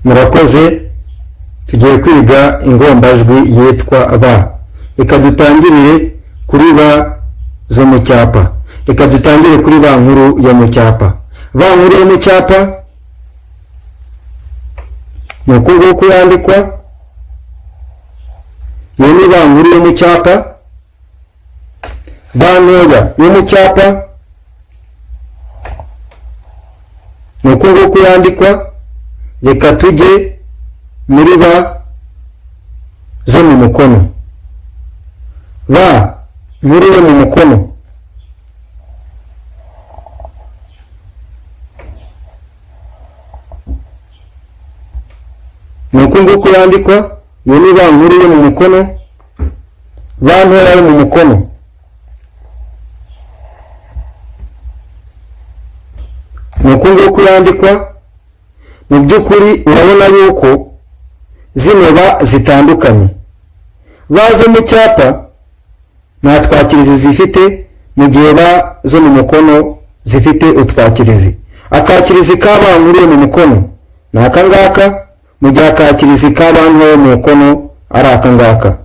Murakoze, tugiye kwiga ingombajwi yitwa ba. Reka dutangirire kuri ba zo mu cyapa. Reka dutangire kuri ba nkuru yo mu cyapa. Ba nkuru yo mu cyapa nuko nguko yandikwa. Iyo ni ba nkuru yo mu cyapa. Ba ntoya yo mu cyapa nuko nguko yandikwa. Reka tujye muri ba zo mu mukono. Ba nkuru yo mu mukono nuko nguko yandikwa. Iyo ni ba nkuru yo mu mukono. Ba ntoya yo mu mukono nuko nguko yandikwa. Mu by'ukuri urabona yuko zino ba zitandukanye. Ba zo mu cyapa nta twakirizi zifite, mu gihe ba zo mu mukono zifite utwakirizi. Akakirizi ka ba nkuru yo mu mukono ni aka ngaka, mu gihe akakirizi ka ba ntoya yo mu mukono ari aka ngaka.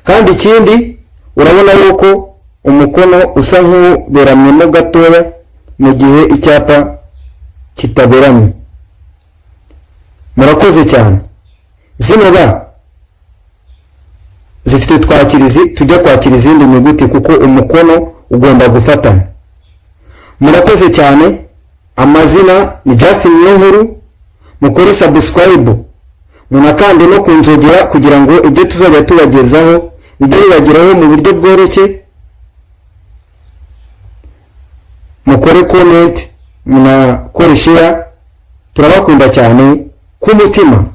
Kandi ikindi urabona yuko umukono usa nk'uberamyemo gatoya, mu gihe icyapa kitaberamye. Murakoze cyane. Zino ba zifite twakirizi, tujya kwakira izindi nyuguti kuko umukono ugomba gufatana. Murakoze cyane. Amazina ni Justin Niyonkuru. Mukore subscribe, munakande no kunzogera kugira ngo ibyo tuzajya tubagezaho bijye bibageraho mu buryo bworoshye. Mukore comment, munakore share. Turabakunda cyane ku mutima.